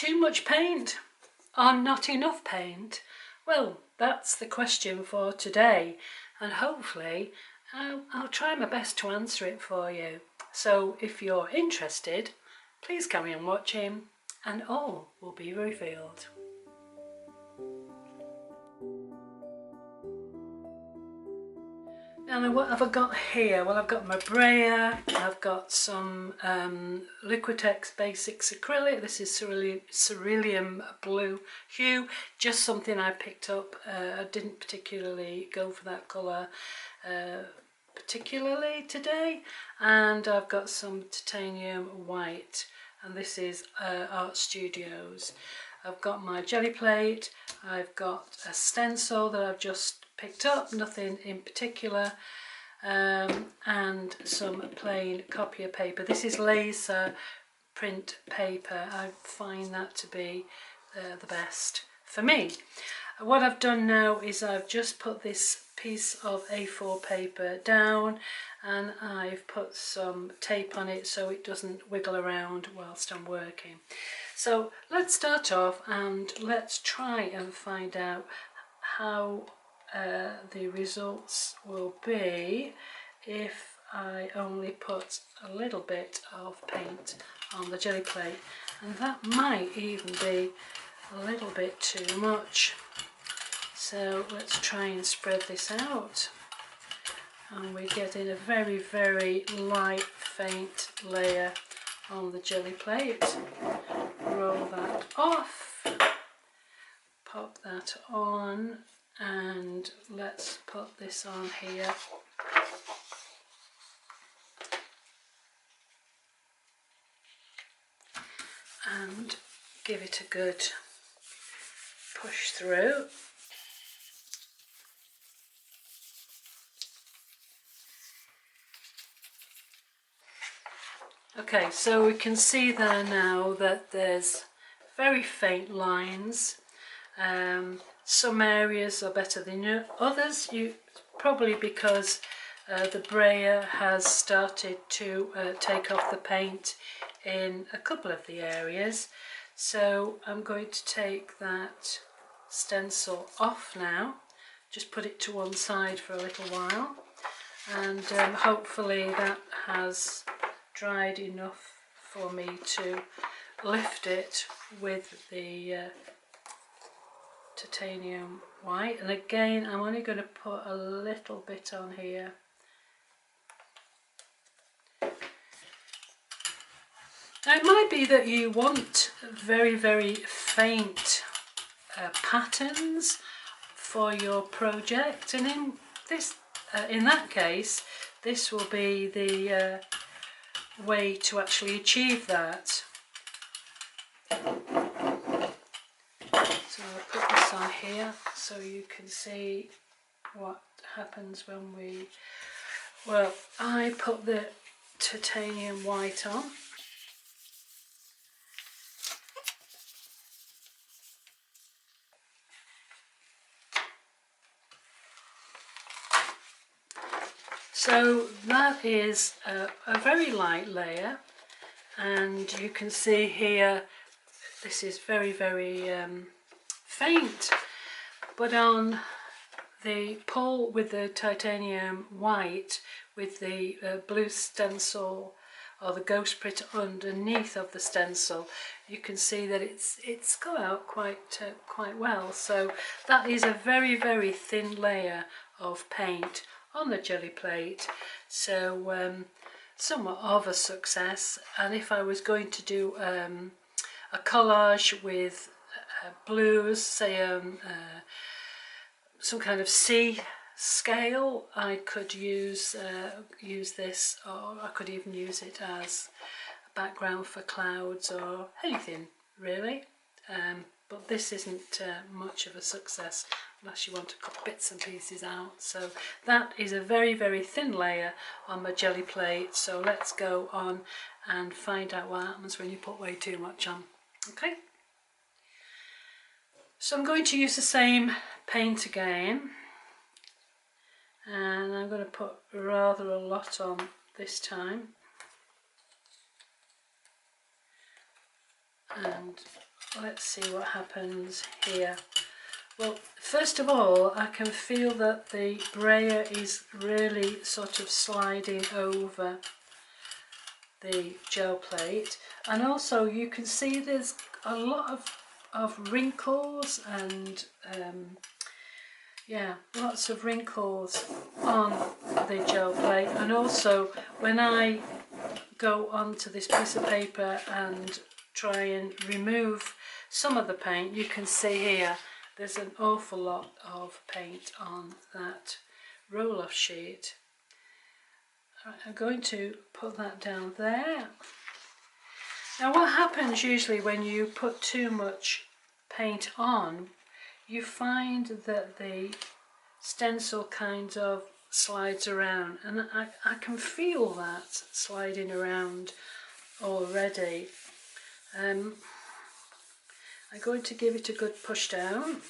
too much paint or not enough paint? Well, that's the question for today, and hopefully I'll try my best to answer it for you. So if you're interested, please carry on watching and all will be revealed. Now what have I got here? Well, I've got my brayer, I've got some Liquitex Basics acrylic. This is cerulean blue hue, just something I picked up. I didn't particularly go for that colour particularly today. And I've got some titanium white, and this is Art Studios. I've got my jelly plate, I've got a stencil that I've just picked up, nothing in particular, and some plain copier paper. This is laser print paper. I find that to be the best for me. What I've done now is I've just put this piece of A4 paper down and I've put some tape on it so it doesn't wiggle around whilst I'm working. So let's start off and let's try and find out how the results will be if I only put a little bit of paint on the jelly plate, and that might even be a little bit too much. So let's try and spread this out, and we're getting a very, very light, faint layer on the jelly plate. Roll that off, pop that on, and let's put this on here. And give it a good push through. Okay, so we can see there now that there's very faint lines. Some areas are better than others, probably because the brayer has started to take off the paint in a couple of the areas. So I'm going to take that stencil off now, just put it to one side for a little while, and hopefully that has dried enough for me to lift it with the titanium white. And again, I'm only going to put a little bit on here. Now it might be that you want very, very faint patterns for your project, and in that case this will be the way to actually achieve that. So I'll put this on here so you can see what happens when I put the titanium white on. So that is a very light layer, and you can see here this is very, very faint, but on the pull with the titanium white with the blue stencil or the ghost print underneath of the stencil, you can see that it's got out quite well. So that is a very, very thin layer of paint on the jelly plate, so somewhat of a success. And if I was going to do a collage with blues, say some kind of sea scale, I could use this, or I could even use it as a background for clouds or anything really. But this isn't much of a success unless you want to cut bits and pieces out. So that is a very, very thin layer on my jelly plate. So let's go on and find out what happens when you put way too much on. Okay, so I'm going to use the same paint again, and I'm going to put rather a lot on this time, and let's see what happens here. Well, first of all, I can feel that the brayer is really sort of sliding over the gel plate, and also you can see there's a lot of wrinkles and yeah, lots of wrinkles on the gel plate. And also when I go onto this piece of paper and try and remove some of the paint, you can see here there's an awful lot of paint on that roll-off sheet. Right, I'm going to put that down there. Now what happens usually when you put too much paint on, you find that the stencil kind of slides around, and I can feel that sliding around already. I'm going to give it a good push down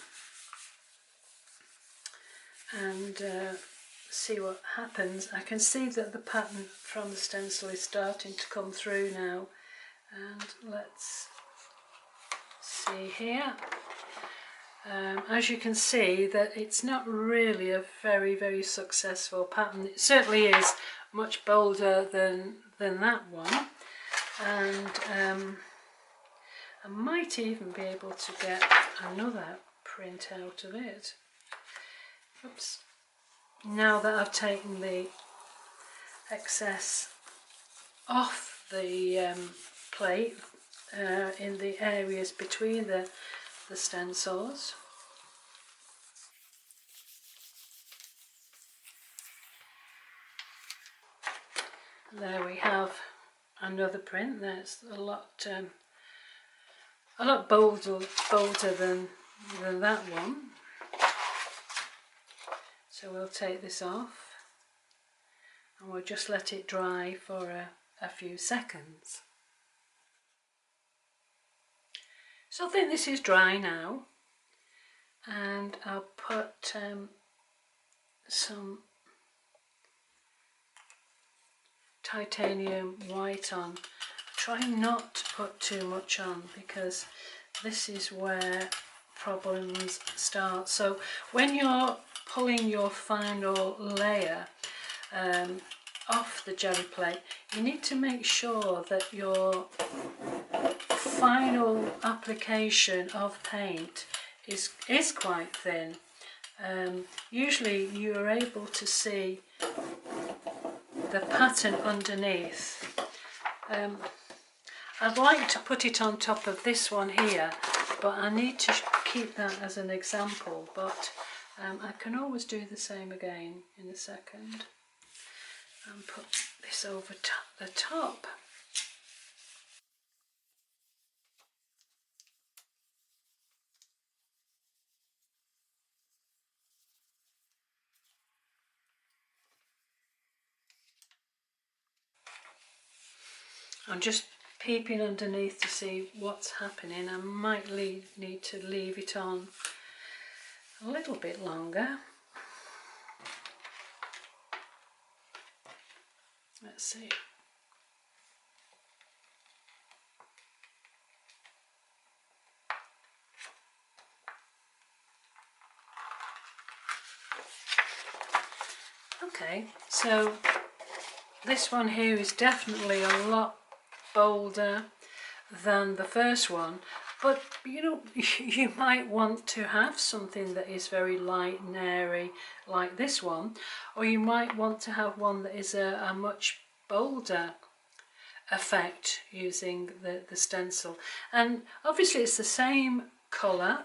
and see what happens. I can see that the pattern from the stencil is starting to come through now, and let's see here. As you can see, that it's not really a very successful pattern. It certainly is much bolder than that one, and I might even be able to get another print out of it. Oops. Now that I've taken the excess off the plate in the areas between the stencils. There we have another print. That's a lot bolder than that one. So we'll take this off and we'll just let it dry for a few seconds. So I think this is dry now, and I'll put some titanium white on. Try not to put too much on because this is where problems start. So when you're pulling your final layer off the jelly plate, you need to make sure that your final application of paint is quite thin. Usually you are able to see the pattern underneath. I'd like to put it on top of this one here, but I need to keep that as an example, but I can always do the same again in a second and put this over the top. I'm just peeping underneath to see what's happening. I might need to leave it on a little bit longer. Let's see. Okay, so this one here is definitely a lot bolder than the first one, but you know, you might want to have something that is very light and airy like this one, or you might want to have one that is a much bolder effect using the stencil. And obviously it's the same colour.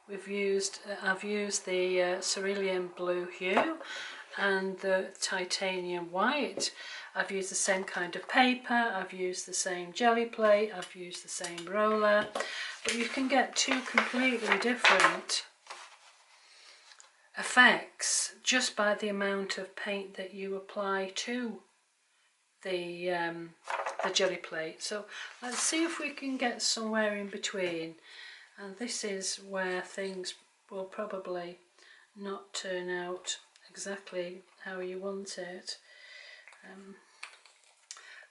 I've used the cerulean blue hue and the titanium white. I've used the same kind of paper, I've used the same jelly plate, I've used the same roller, but you can get two completely different effects just by the amount of paint that you apply to the jelly plate. So let's see if we can get somewhere in between, and this is where things will probably not turn out exactly how you want it.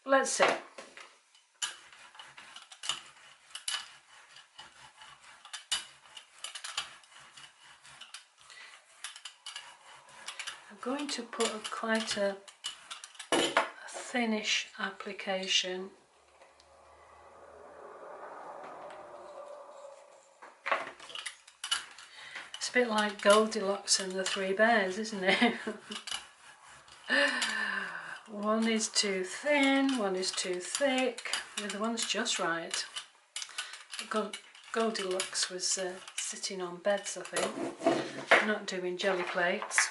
Let's see. going to put quite a thinnish application. It's a bit like Goldilocks and the Three Bears, isn't it? One is too thin, one is too thick, the other one's just right. Goldilocks was sitting on beds, I think, not doing jelly plates.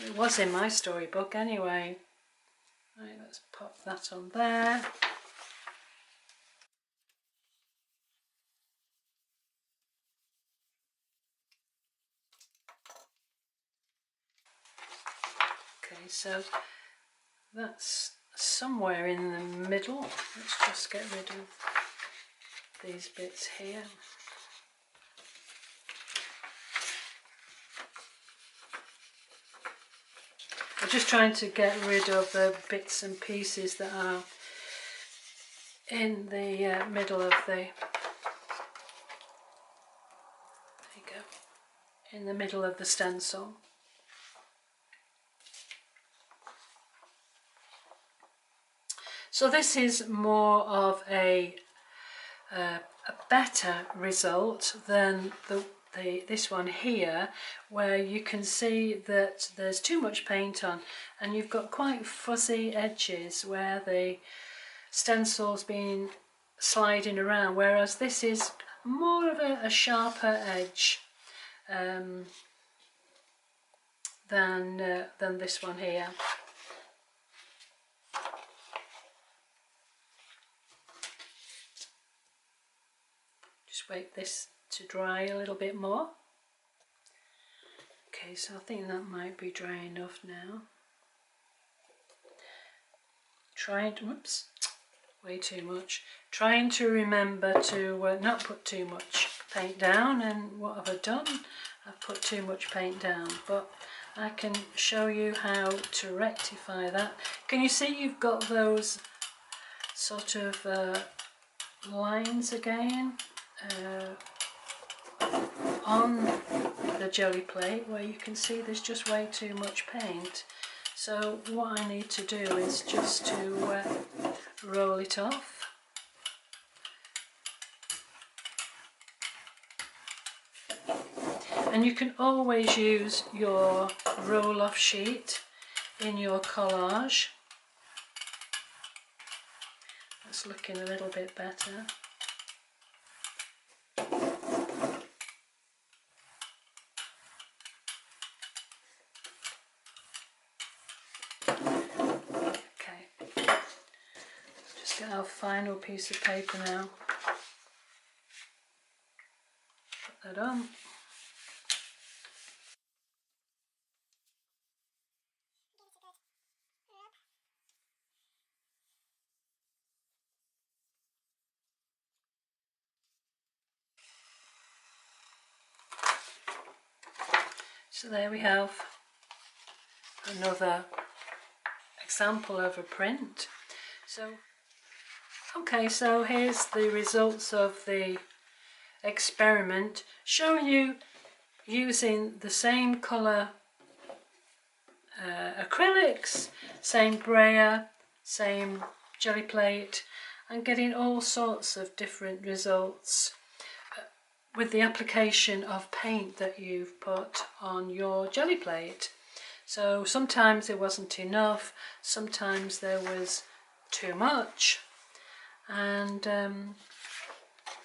It was in my storybook anyway. Right, let's pop that on there. Okay, so that's somewhere in the middle. Let's just get rid of these bits here. I'm just trying to get rid of the bits and pieces that are in the middle of the, there you go, in the middle of the stencil. So this is more of a better result than this one here, where you can see that there's too much paint on and you've got quite fuzzy edges where the stencil's been sliding around, whereas this is more of a sharper edge than this one here. Just wait this to dry a little bit more. Okay, so I think that might be dry enough now. Whoops, way too much. Trying to remember to not put too much paint down, and what have I done? I've put too much paint down, but I can show you how to rectify that. Can you see you've got those sort of lines again on the jelly plate where you can see there's just way too much paint? So what I need to do is just to roll it off. And you can always use your roll-off sheet in your collage. That's looking a little bit better. Our final piece of paper now. Put that on. So there we have another example of a print. Okay, so here's the results of the experiment, showing you using the same colour acrylics, same brayer, same jelly plate, and getting all sorts of different results with the application of paint that you've put on your jelly plate. So sometimes there wasn't enough, sometimes there was too much. And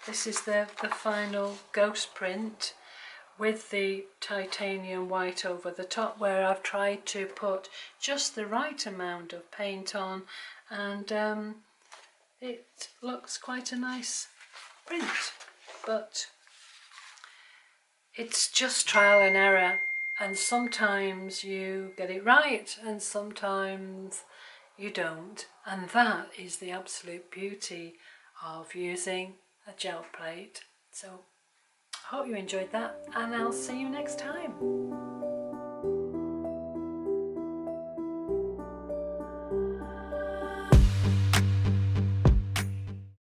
this is the final ghost print with the titanium white over the top, where I've tried to put just the right amount of paint on, and it looks quite a nice print. But it's just trial and error, and sometimes you get it right and sometimes you don't, and that is the absolute beauty of using a gel plate. So I hope you enjoyed that, and I'll see you next time.